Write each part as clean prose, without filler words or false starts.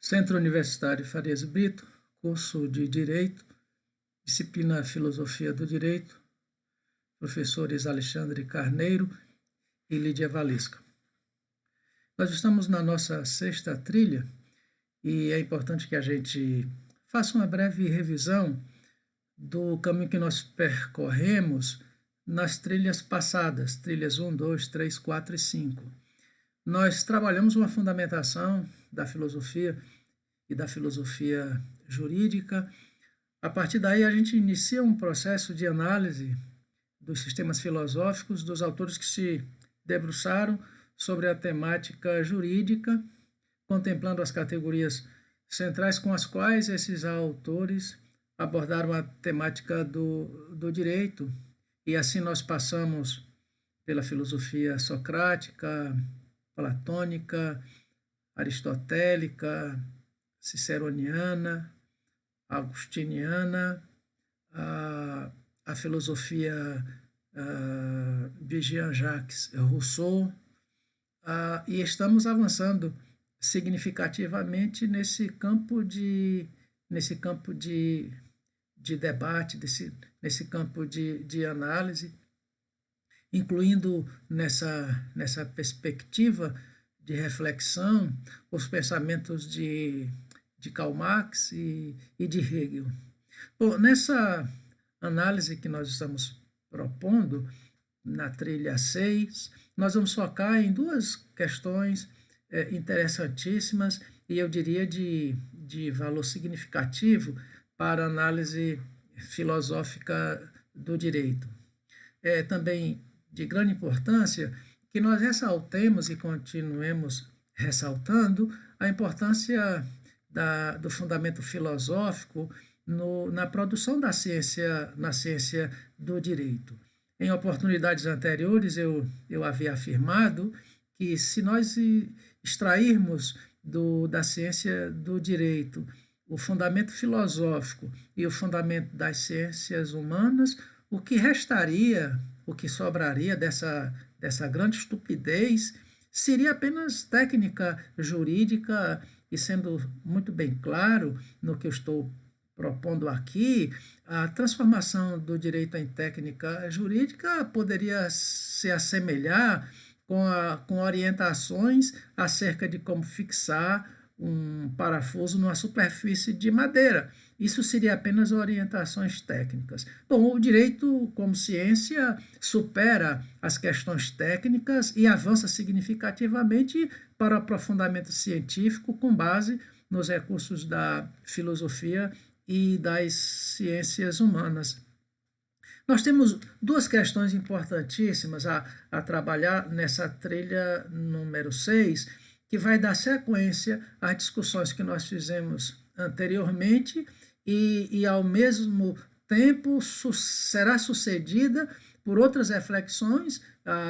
Centro Universitário Farias Brito, curso de Direito, disciplina Filosofia do Direito, professores Alexandre Carneiro e Lídia Valisca. Nós estamos na nossa sexta trilha e é importante que a gente faça uma breve revisão do caminho que nós percorremos nas trilhas passadas, trilhas 1, 2, 3, 4 e 5. Nós trabalhamos uma fundamentação da filosofia e da filosofia jurídica. A partir daí, a gente inicia um processo de análise dos sistemas filosóficos dos autores que se debruçaram sobre a temática jurídica, contemplando as categorias centrais com as quais esses autores abordaram a temática do direito. E assim nós passamos pela filosofia socrática, platônica, aristotélica, ciceroniana, agustiniana, a filosofia de Jean-Jacques Rousseau, e estamos avançando significativamente nesse campo de debate, nesse campo de análise, incluindo nessa perspectiva de reflexão os pensamentos de Karl Marx e de Hegel. Bom, nessa análise que nós estamos propondo, na trilha 6, nós vamos focar em duas questões interessantíssimas e eu diria de valor significativo para a análise filosófica do direito. É também de grande importância que nós ressaltemos e continuemos ressaltando a importância do fundamento filosófico na produção da ciência, na ciência do direito. Em oportunidades anteriores, eu havia afirmado que se nós extrairmos da ciência do direito o fundamento filosófico e o fundamento das ciências humanas, o que restaria, o que sobraria dessa grande estupidez seria apenas técnica jurídica, e sendo muito bem claro no que eu estou propondo aqui, a transformação do direito em técnica jurídica poderia se assemelhar com orientações acerca de como fixar um parafuso numa superfície de madeira. Isso seria apenas orientações técnicas. Bom, o direito, como ciência, supera as questões técnicas e avança significativamente para o aprofundamento científico com base nos recursos da filosofia e das ciências humanas. Nós temos duas questões importantíssimas a trabalhar nessa trilha número 6, que vai dar sequência às discussões que nós fizemos anteriormente e ao mesmo tempo, será sucedida por outras reflexões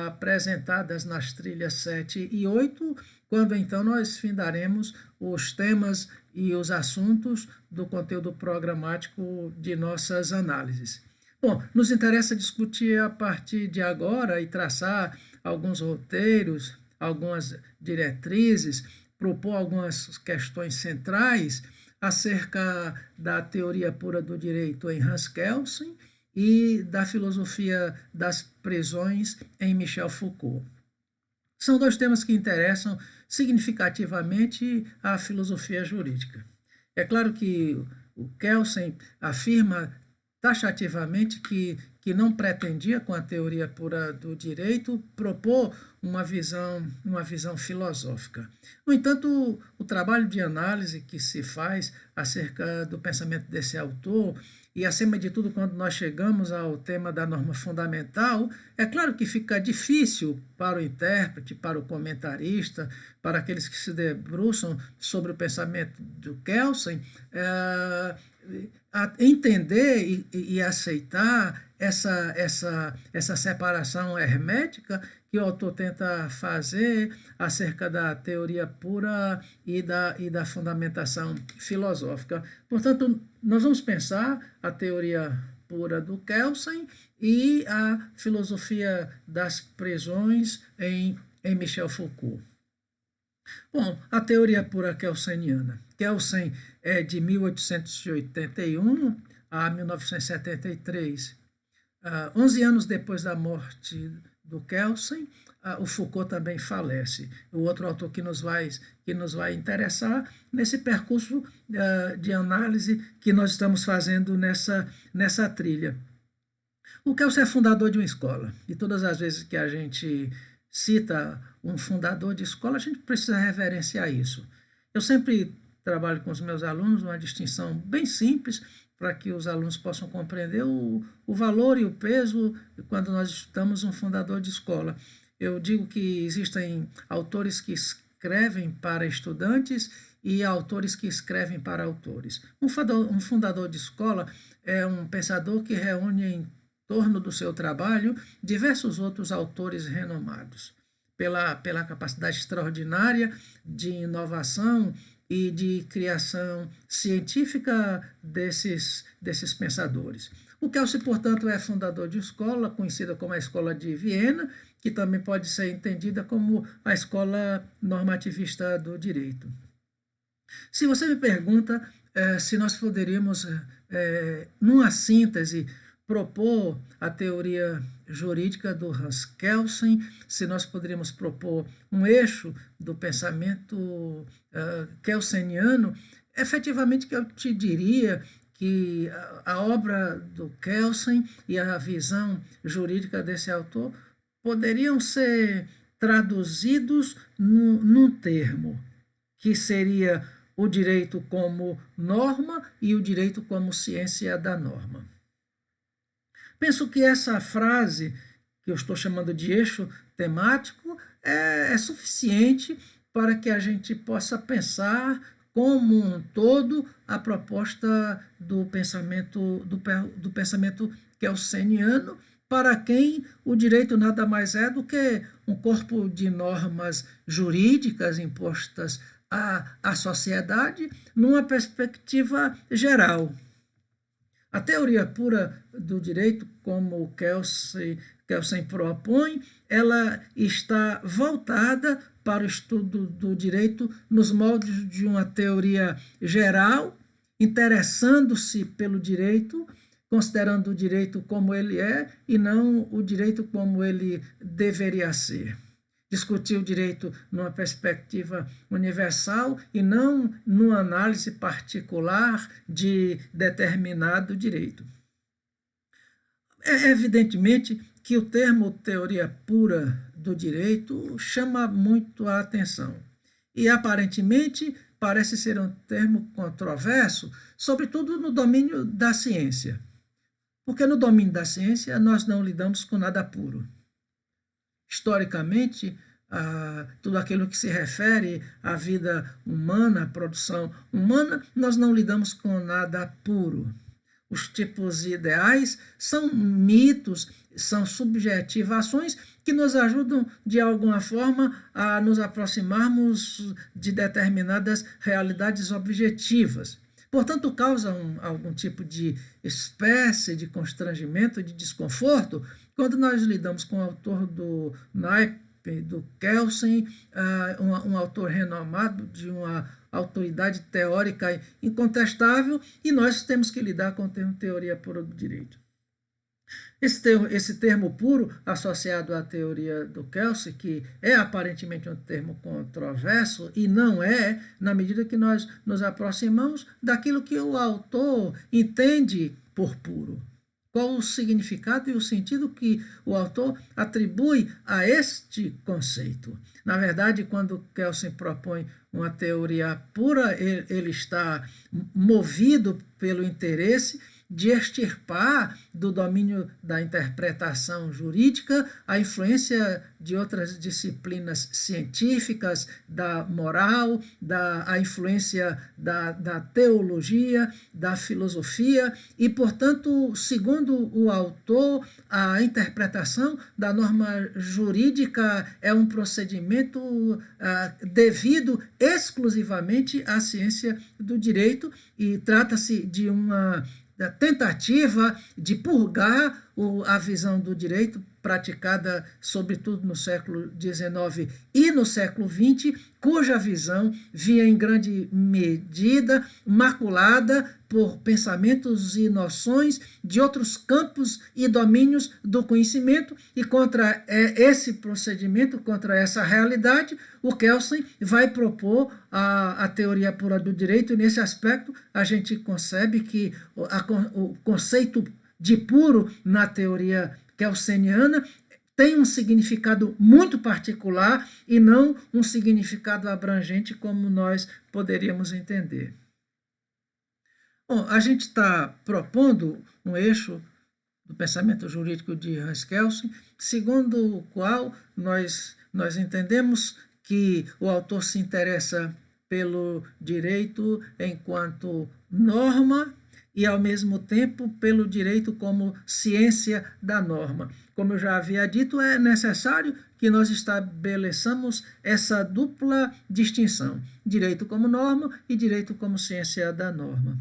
apresentadas nas trilhas 7 e 8, quando então nós findaremos os temas e os assuntos do conteúdo programático de nossas análises. Bom, nos interessa discutir a partir de agora e traçar alguns roteiros, algumas diretrizes, propor algumas questões centrais acerca da teoria pura do direito em Hans Kelsen e da filosofia das prisões em Michel Foucault. São dois temas que interessam significativamente a filosofia jurídica. É claro que o Kelsen afirma taxativamente que não pretendia, com a teoria pura do direito, propor uma visão filosófica. No entanto, o trabalho de análise que se faz acerca do pensamento desse autor, e acima de tudo, quando nós chegamos ao tema da norma fundamental, é claro que fica difícil para o intérprete, para o comentarista, para aqueles que se debruçam sobre o pensamento do Kelsen, entender e aceitar essa separação hermética que o autor tenta fazer acerca da teoria pura e da fundamentação filosófica. Portanto, nós vamos pensar a teoria pura do Kelsen e a filosofia das prisões em Michel Foucault. Bom, a teoria pura kelseniana. Kelsen é de 1881 a 1973. 11 anos depois da morte do Kelsen, o Foucault também falece. O outro autor que nos vai interessar nesse percurso de análise que nós estamos fazendo nessa trilha. O Kelsen é fundador de uma escola, e todas as vezes que a gente cita um fundador de escola, a gente precisa reverenciar isso. Eu sempre trabalho com os meus alunos uma distinção bem simples para que os alunos possam compreender o valor e o peso quando nós estudamos um fundador de escola. Eu digo que existem autores que escrevem para estudantes e autores que escrevem para autores. Um fundador de escola é um pensador que reúne em torno do seu trabalho diversos outros autores renomados, pela capacidade extraordinária de inovação e de criação científica desses pensadores. O Kelsen, portanto, é fundador de escola, conhecida como a Escola de Viena, que também pode ser entendida como a escola normativista do direito. Se você me pergunta se nós poderíamos, numa síntese, propor a teoria jurídica do Hans Kelsen, se nós poderíamos propor um eixo do pensamento kelseniano, efetivamente que eu te diria que a obra do Kelsen e a visão jurídica desse autor poderiam ser traduzidos num termo, que seria o direito como norma e o direito como ciência da norma. Penso que essa frase, que eu estou chamando de eixo temático, é suficiente para que a gente possa pensar como um todo a proposta do pensamento kelseniano, para quem o direito nada mais é do que um corpo de normas jurídicas impostas à sociedade numa perspectiva geral. A teoria pura do direito, como o Kelsen propõe, ela está voltada para o estudo do direito nos moldes de uma teoria geral, interessando-se pelo direito, considerando o direito como ele é e não o direito como ele deveria ser. Discutir o direito numa perspectiva universal e não numa análise particular de determinado direito. É evidentemente que o termo teoria pura do direito chama muito a atenção e, aparentemente, parece ser um termo controverso, sobretudo no domínio da ciência. Porque no domínio da ciência nós não lidamos com nada puro. Historicamente, tudo aquilo que se refere à vida humana, à produção humana, nós não lidamos com nada puro. Os tipos ideais são mitos, são subjetivações que nos ajudam, de alguma forma, a nos aproximarmos de determinadas realidades objetivas. Portanto, causam algum tipo de espécie de constrangimento, de desconforto, quando nós lidamos com o autor do naipe do Kelsen, um autor renomado, de uma autoridade teórica incontestável, e nós temos que lidar com o termo teoria pura do direito. Esse termo puro, associado à teoria do Kelsen, que é aparentemente um termo controverso, e não é, na medida que nós nos aproximamos daquilo que o autor entende por puro. Qual o significado e o sentido que o autor atribui a este conceito? Na verdade, quando Kelsen propõe uma teoria pura, ele está movido pelo interesse de extirpar do domínio da interpretação jurídica a influência de outras disciplinas científicas, da moral, a influência da teologia, da filosofia e, portanto, segundo o autor, a interpretação da norma jurídica é um procedimento devido exclusivamente à ciência do direito e trata-se de uma tentativa de purgar a visão do direito praticada sobretudo no século XIX e no século XX, cuja visão via em grande medida maculada por pensamentos e noções de outros campos e domínios do conhecimento, e contra esse procedimento, contra essa realidade, o Kelsen vai propor a teoria pura do direito, e nesse aspecto a gente concebe que o conceito de puro na teoria kelseniana tem um significado muito particular e não um significado abrangente como nós poderíamos entender. Bom, a gente está propondo um eixo do pensamento jurídico de Hans Kelsen, segundo o qual nós entendemos que o autor se interessa pelo direito enquanto norma e, ao mesmo tempo, pelo direito como ciência da norma. Como eu já havia dito, é necessário que nós estabeleçamos essa dupla distinção: direito como norma e direito como ciência da norma.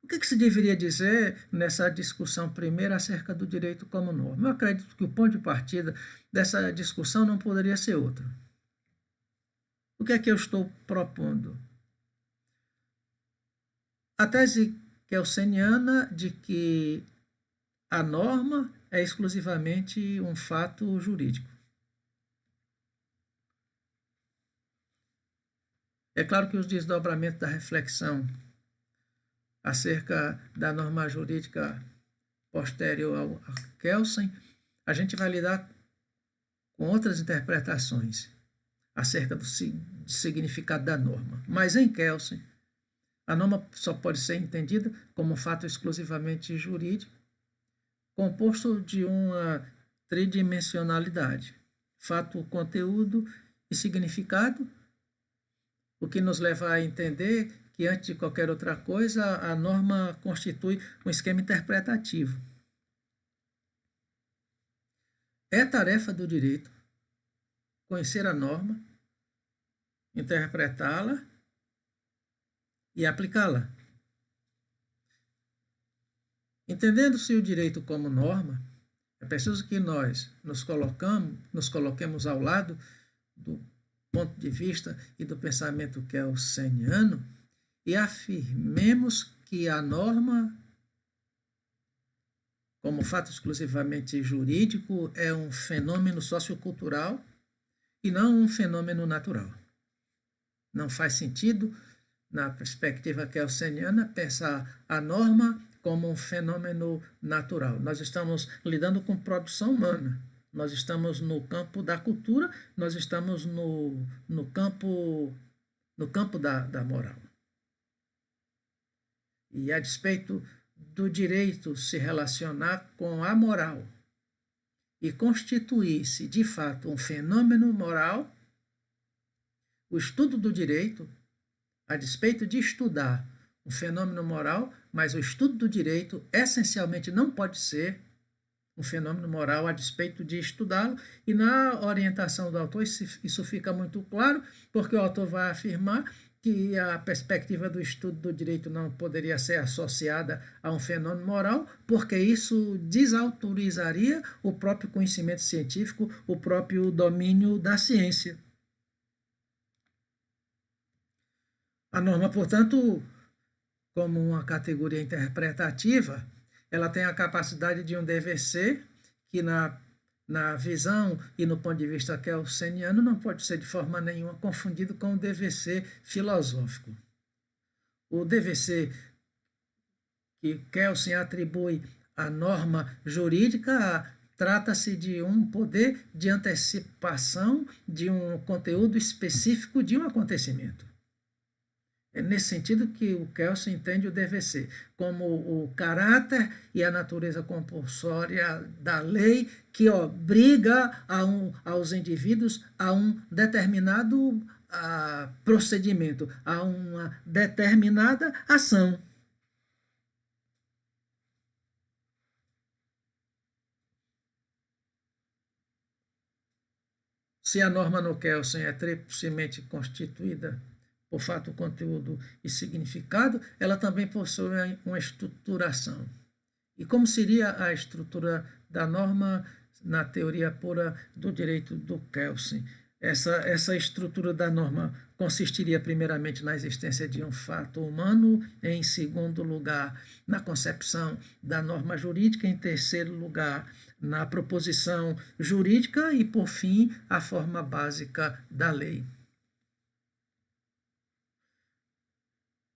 O que se deveria dizer nessa discussão primeira acerca do direito como norma? Eu acredito que o ponto de partida dessa discussão não poderia ser outro. O que é que eu estou propondo? A tese kelseniana de que a norma é exclusivamente um fato jurídico. É claro que os desdobramentos da reflexão acerca da norma jurídica posterior ao Kelsen, a gente vai lidar com outras interpretações acerca do significado da norma. Mas em Kelsen, a norma só pode ser entendida como um fato exclusivamente jurídico, composto de uma tridimensionalidade: fato, conteúdo e significado, o que nos leva a entender que, antes de qualquer outra coisa, a norma constitui um esquema interpretativo. É tarefa do direito conhecer a norma, interpretá-la e aplicá-la. Entendendo-se o direito como norma, é preciso que nós nos coloquemos ao lado do ponto de vista e do pensamento kelseniano e afirmemos que a norma, como fato exclusivamente jurídico, é um fenômeno sociocultural e não um fenômeno natural. Não faz sentido, na perspectiva kelseniana, pensar a norma como um fenômeno natural. Nós estamos lidando com produção humana, nós estamos no campo da cultura, nós estamos no campo da moral. E, a despeito do direito se relacionar com a moral e constituir-se, de fato, um fenômeno moral, o estudo do direito, a despeito de estudar um fenômeno moral, mas o estudo do direito essencialmente não pode ser um fenômeno moral a despeito de estudá-lo, e na orientação do autor isso fica muito claro, porque o autor vai afirmar que a perspectiva do estudo do direito não poderia ser associada a um fenômeno moral, porque isso desautorizaria o próprio conhecimento científico, o próprio domínio da ciência. A norma, portanto, como uma categoria interpretativa, ela tem a capacidade de um dever ser que, na visão e no ponto de vista kelseniano, não pode ser de forma nenhuma confundido com o dever ser filosófico. O dever ser que Kelsen atribui à norma jurídica trata-se de um poder de antecipação de um conteúdo específico de um acontecimento. É nesse sentido que o Kelsen entende o dever ser, como o caráter e a natureza compulsória da lei que obriga aos indivíduos a um determinado procedimento, a uma determinada ação. Se a norma no Kelsen é triplicemente constituída por fato, conteúdo e significado, ela também possui uma estruturação. E como seria a estrutura da norma na teoria pura do direito do Kelsen? Essa estrutura da norma consistiria primeiramente na existência de um fato humano, em segundo lugar, na concepção da norma jurídica, em terceiro lugar, na proposição jurídica e, por fim, a forma básica da lei.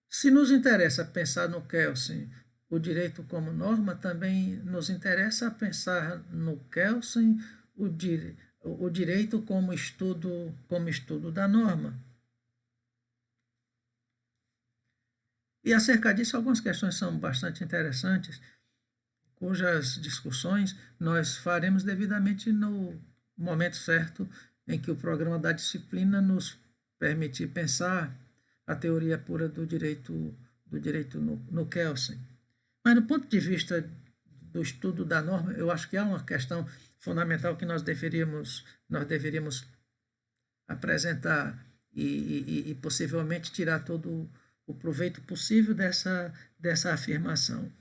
Se nos interessa pensar no Kelsen o direito como norma, também nos interessa pensar no Kelsen o direito como estudo da norma. E acerca disso, algumas questões são bastante interessantes, cujas discussões nós faremos devidamente no momento certo em que o programa da disciplina nos permitir pensar a teoria pura do direito no Kelsen. Mas, do ponto de vista do estudo da norma, eu acho que há uma questão fundamental que nós deveríamos apresentar e possivelmente tirar todo o proveito possível dessa afirmação.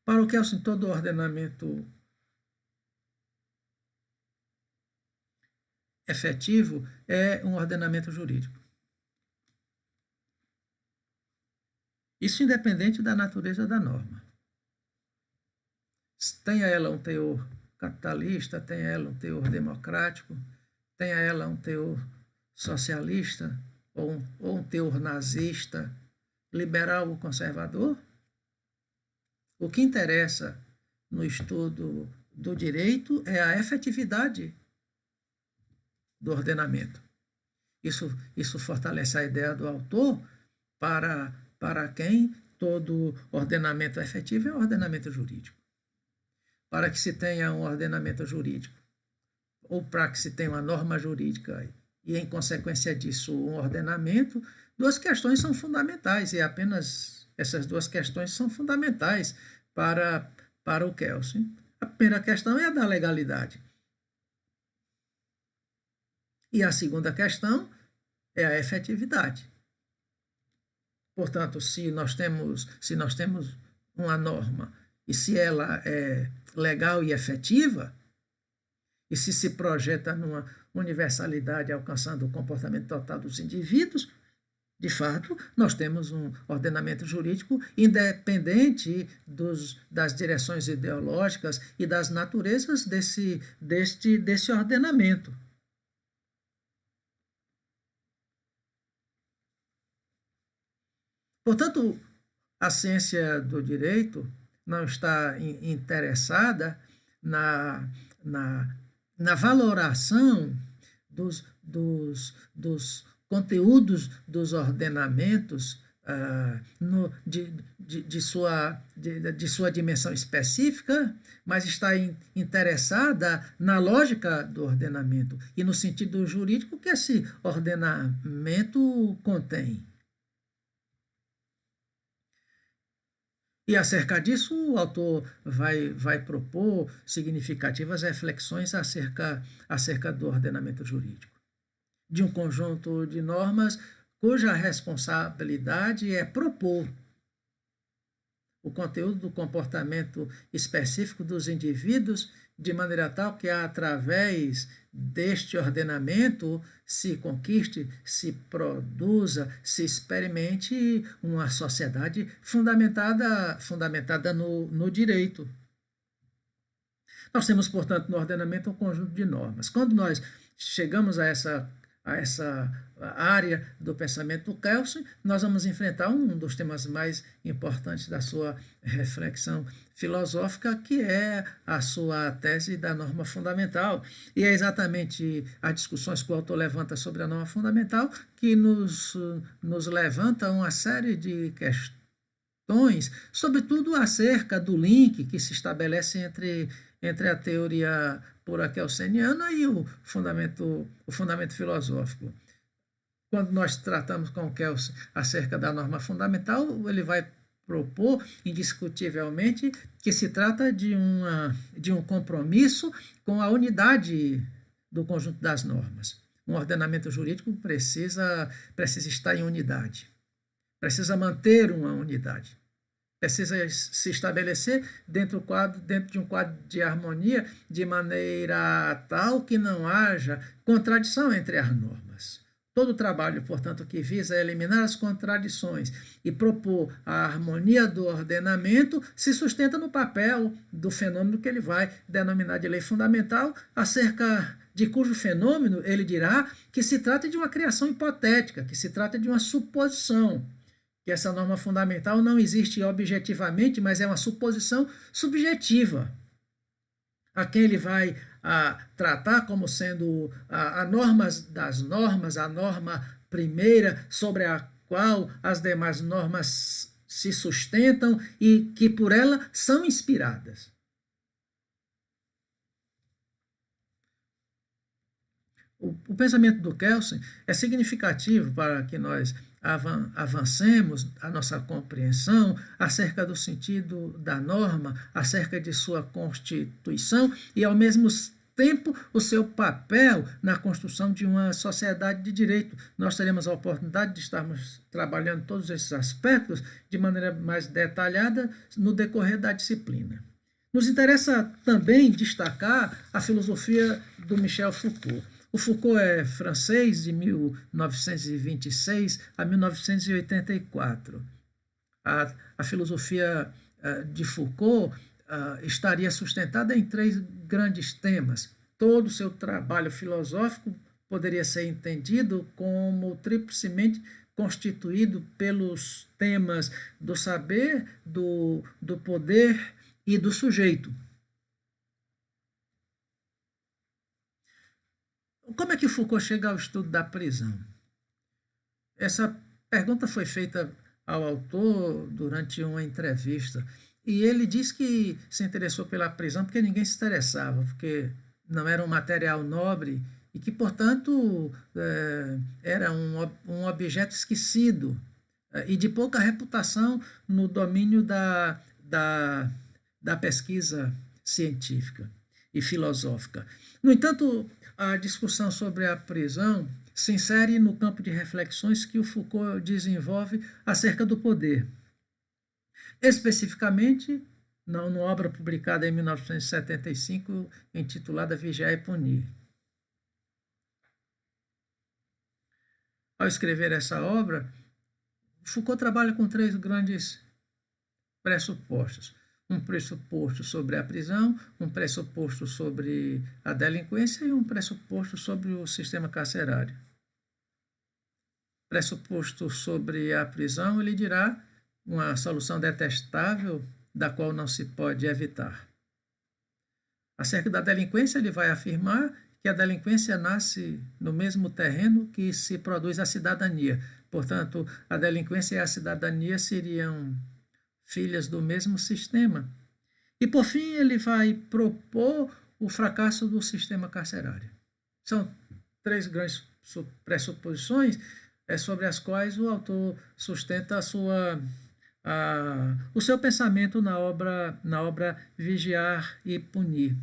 Para o Kelsen, todo ordenamento efetivo é um ordenamento jurídico. Isso independente da natureza da norma. Tenha ela um teor capitalista, tenha ela um teor democrático, tenha ela um teor socialista ou um teor nazista, liberal ou conservador, o que interessa no estudo do direito é a efetividade do ordenamento. Isso fortalece a ideia do autor para quem todo ordenamento efetivo é um ordenamento jurídico. Para que se tenha um ordenamento jurídico, ou para que se tenha uma norma jurídica e, em consequência disso, um ordenamento, duas questões são fundamentais, e apenas essas duas questões são fundamentais para o Kelsen. A primeira questão é a da legalidade. E a segunda questão é a efetividade. Portanto, se nós temos uma norma e se ela é legal e efetiva, e se projeta numa universalidade alcançando o comportamento total dos indivíduos, de fato, nós temos um ordenamento jurídico independente das direções ideológicas e das naturezas desse ordenamento. Portanto, a ciência do direito não está interessada na valoração dos conteúdos dos ordenamentos de sua dimensão específica, mas está interessada na lógica do ordenamento e no sentido jurídico que esse ordenamento contém. E acerca disso, o autor vai propor significativas reflexões acerca do ordenamento jurídico, de um conjunto de normas cuja responsabilidade é propor o conteúdo do comportamento específico dos indivíduos, de maneira tal que, através deste ordenamento, se conquiste, se produza, se experimente uma sociedade fundamentada no direito. Nós temos, portanto, no ordenamento um conjunto de normas. Quando nós chegamos a essa área do pensamento do Kelsen, nós vamos enfrentar um dos temas mais importantes da sua reflexão filosófica, que é a sua tese da norma fundamental. E é exatamente as discussões que o autor levanta sobre a norma fundamental que nos levanta uma série de questões, sobretudo acerca do link que se estabelece entre a teoria pura kelseniana e o fundamento filosófico. Quando nós tratamos com o Kelsen acerca da norma fundamental, ele vai propor, indiscutivelmente, que se trata de um compromisso com a unidade do conjunto das normas. Um ordenamento jurídico precisa estar em unidade, precisa manter uma unidade. Precisa se estabelecer dentro de um quadro de harmonia, de maneira tal que não haja contradição entre as normas. Todo trabalho, portanto, que visa eliminar as contradições e propor a harmonia do ordenamento se sustenta no papel do fenômeno que ele vai denominar de lei fundamental, acerca de cujo fenômeno ele dirá que se trata de uma criação hipotética, que se trata de uma suposição, que essa norma fundamental não existe objetivamente, mas é uma suposição subjetiva, a quem ele vai tratar como sendo a norma das normas, a norma primeira sobre a qual as demais normas se sustentam e que por ela são inspiradas. O pensamento do Kelsen é significativo para que nós avancemos a nossa compreensão acerca do sentido da norma, acerca de sua constituição e, ao mesmo tempo, o seu papel na construção de uma sociedade de direito. Nós teremos a oportunidade de estarmos trabalhando todos esses aspectos de maneira mais detalhada no decorrer da disciplina. Nos interessa também destacar a filosofia do Michel Foucault. O Foucault é francês de 1926 a 1984. A filosofia de Foucault estaria sustentada em 3 grandes temas. Todo o seu trabalho filosófico poderia ser entendido como triplicemente constituído pelos temas do saber, do poder e do sujeito. Como é que Foucault chega ao estudo da prisão? Essa pergunta foi feita ao autor durante uma entrevista e ele disse que se interessou pela prisão porque ninguém se interessava, porque não era um material nobre e que, portanto, era um objeto esquecido e de pouca reputação no domínio da pesquisa científica e filosófica. No entanto, a discussão sobre a prisão se insere no campo de reflexões que o Foucault desenvolve acerca do poder. Especificamente, numa obra publicada em 1975, intitulada Vigiar e Punir. Ao escrever essa obra, Foucault trabalha com 3 grandes pressupostos. Um pressuposto sobre a prisão, um pressuposto sobre a delinquência e um pressuposto sobre o sistema carcerário. Pressuposto sobre a prisão, ele dirá uma solução detestável da qual não se pode evitar. Acerca da delinquência, ele vai afirmar que a delinquência nasce no mesmo terreno que se produz a cidadania. Portanto, a delinquência e a cidadania seriam filhas do mesmo sistema. E, por fim, ele vai propor o fracasso do sistema carcerário. São 3 grandes pressuposições sobre as quais o autor sustenta o seu pensamento na obra Vigiar e Punir.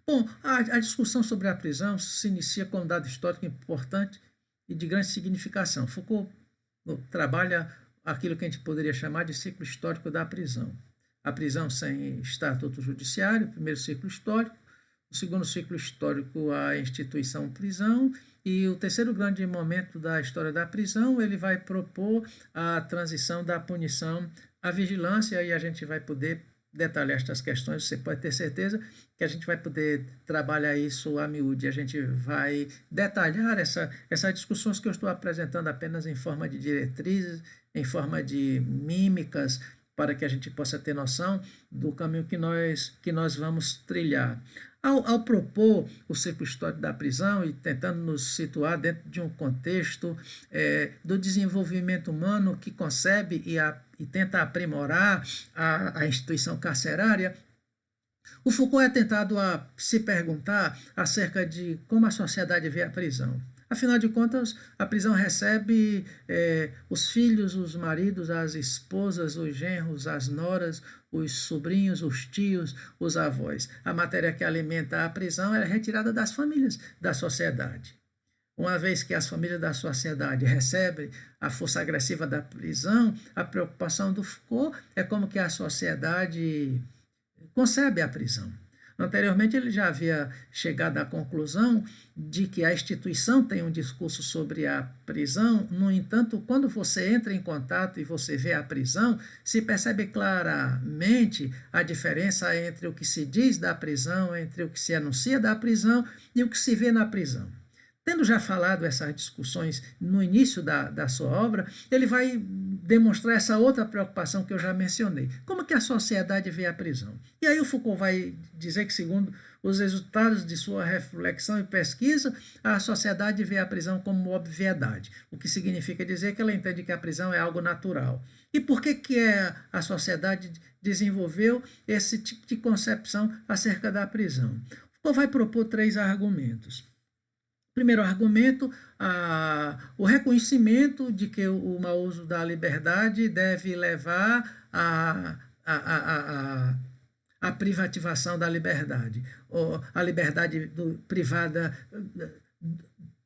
Bom, a discussão sobre a prisão se inicia com um dado histórico importante e de grande significação. Foucault trabalha aquilo que a gente poderia chamar de ciclo histórico da prisão. A prisão sem estatuto judiciário, o primeiro ciclo histórico, o segundo ciclo histórico, a instituição prisão, e o terceiro grande momento da história da prisão, ele vai propor a transição da punição à vigilância, e a gente vai poder detalhar estas questões, você pode ter certeza que a gente vai poder trabalhar isso a miúde, a gente vai detalhar essas discussões que eu estou apresentando apenas em forma de diretrizes, em forma de mímicas, para que a gente possa ter noção do caminho que nós vamos trilhar. Ao propor o ciclo histórico da prisão e tentando nos situar dentro de um contexto do desenvolvimento humano que concebe e tenta aprimorar a instituição carcerária, o Foucault é tentado a se perguntar acerca de como a sociedade vê a prisão. Afinal de contas, a prisão recebe os filhos, os maridos, as esposas, os genros, as noras, os sobrinhos, os tios, os avós. A matéria que alimenta a prisão é retirada das famílias, da sociedade. uma vez que as famílias da sociedade recebem a força agressiva da prisão, a preocupação do Foucault é como que a sociedade concebe a prisão. Anteriormente, ele já havia chegado à conclusão de que a instituição tem um discurso sobre a prisão. No entanto, quando você entra em contato e você vê a prisão, se percebe claramente a diferença entre o que se diz da prisão, entre o que se anuncia da prisão e o que se vê na prisão. Tendo já falado essas discussões no início da sua obra, ele vai demonstrar essa outra preocupação que eu já mencionei. Como que a sociedade vê a prisão? E aí o Foucault vai dizer que, segundo os resultados de sua reflexão e pesquisa, a sociedade vê a prisão como obviedade, o que significa dizer que ela entende que a prisão é algo natural. E por que a sociedade desenvolveu esse tipo de concepção acerca da prisão? Foucault vai propor 3 argumentos. Primeiro argumento, o reconhecimento de que o mau uso da liberdade deve levar à privativação da liberdade, ou a liberdade privada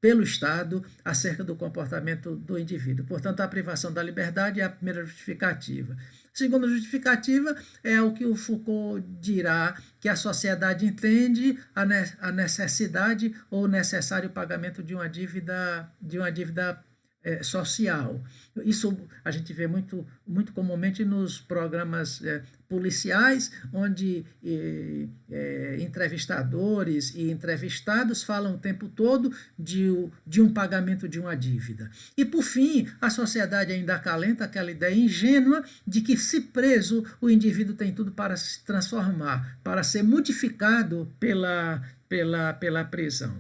pelo Estado acerca do comportamento do indivíduo. Portanto, a privação da liberdade é a primeira justificativa. A segunda justificativa é o que o Foucault dirá que a sociedade entende a necessidade ou necessário pagamento de uma dívida social. Isso a gente vê muito comumente nos programas policiais, onde entrevistadores e entrevistados falam o tempo todo de um pagamento de uma dívida. E, por fim, a sociedade ainda acalenta aquela ideia ingênua de que, se preso, o indivíduo tem tudo para se transformar, para ser modificado pela prisão.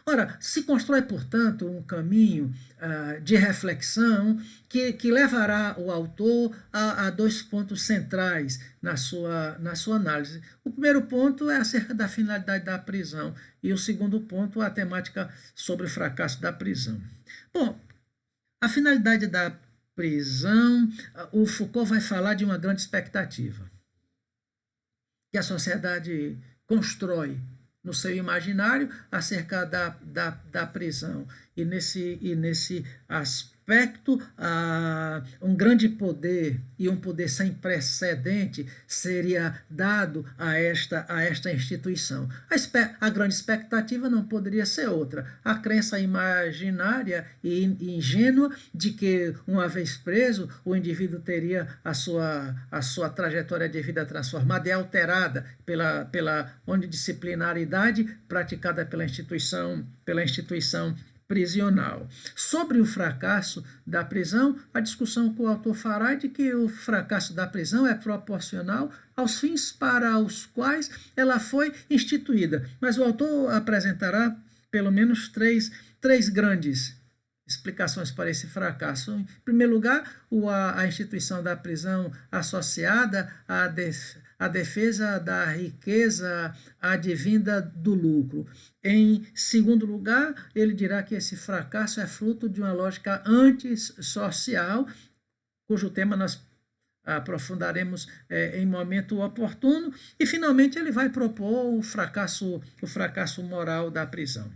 Ora, se constrói, portanto, um caminho de reflexão que levará o autor a 2 pontos centrais na sua análise. O primeiro ponto é acerca da finalidade da prisão e o segundo ponto, a temática sobre o fracasso da prisão. Bom, a finalidade da prisão, o Foucault vai falar de uma grande expectativa que a sociedade constrói no seu imaginário acerca da prisão. E nesse aspecto, um grande poder e um poder sem precedente seria dado a esta instituição. A grande expectativa não poderia ser outra. A crença imaginária e ingênua de que, uma vez preso, o indivíduo teria a sua trajetória de vida transformada e alterada pela disciplinaridade praticada pela instituição prisional. Sobre o fracasso da prisão, a discussão que o autor fará é de que o fracasso da prisão é proporcional aos fins para os quais ela foi instituída. Mas o autor apresentará pelo menos três grandes explicações para esse fracasso. Em primeiro lugar, a instituição da prisão associada à defesa da riqueza advinda do lucro. Em segundo lugar, ele dirá que esse fracasso é fruto de uma lógica antissocial, cujo tema nós aprofundaremos em momento oportuno. E, finalmente, ele vai propor o fracasso moral da prisão.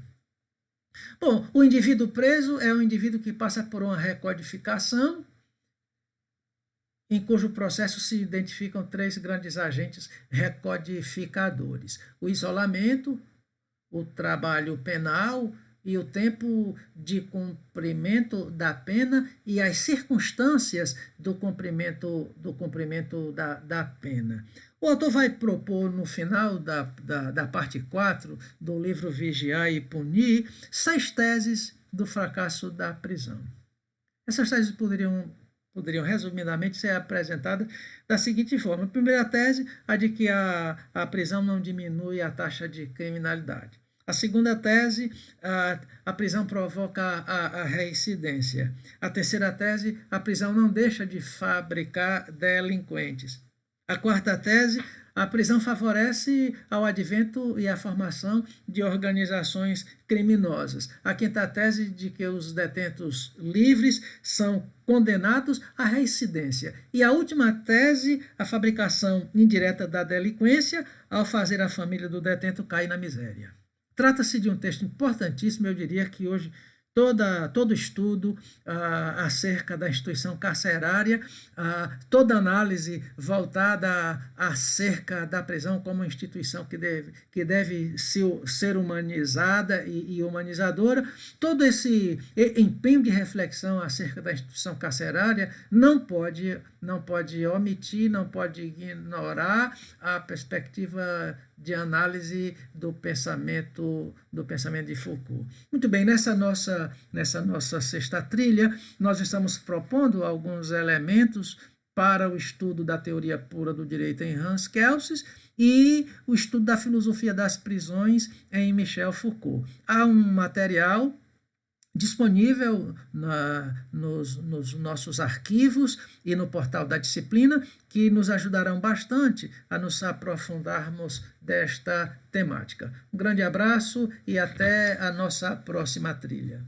Bom, o indivíduo preso é um indivíduo que passa por uma recodificação, em cujo processo se identificam 3 grandes agentes recodificadores: o isolamento, o trabalho penal e o tempo de cumprimento da pena e as circunstâncias do cumprimento da pena. O autor vai propor, no final da parte 4 do livro Vigiar e Punir, 6 teses do fracasso da prisão. Essas teses poderiam resumidamente ser apresentadas da seguinte forma: a primeira tese, a de que a prisão não diminui a taxa de criminalidade. A segunda tese, a prisão provoca a reincidência. A terceira tese, a prisão não deixa de fabricar delinquentes. A quarta tese, a prisão favorece ao advento e à formação de organizações criminosas. A quinta tese, de que os detentos livres são condenados à reincidência. E a última tese, a fabricação indireta da delinquência ao fazer a família do detento cair na miséria. Trata-se de um texto importantíssimo, eu diria que hoje todo estudo acerca da instituição carcerária, toda análise voltada acerca da prisão como instituição que deve ser humanizada e humanizadora, todo esse empenho de reflexão acerca da instituição carcerária não pode omitir, não pode ignorar a perspectiva de análise do pensamento de Foucault. Muito bem, nessa nossa sexta trilha, nós estamos propondo alguns elementos para o estudo da teoria pura do direito em Hans Kelsen e o estudo da filosofia das prisões em Michel Foucault. Há um material disponível nos nossos arquivos e no portal da disciplina, que nos ajudarão bastante a nos aprofundarmos desta temática. Um grande abraço e até a nossa próxima trilha.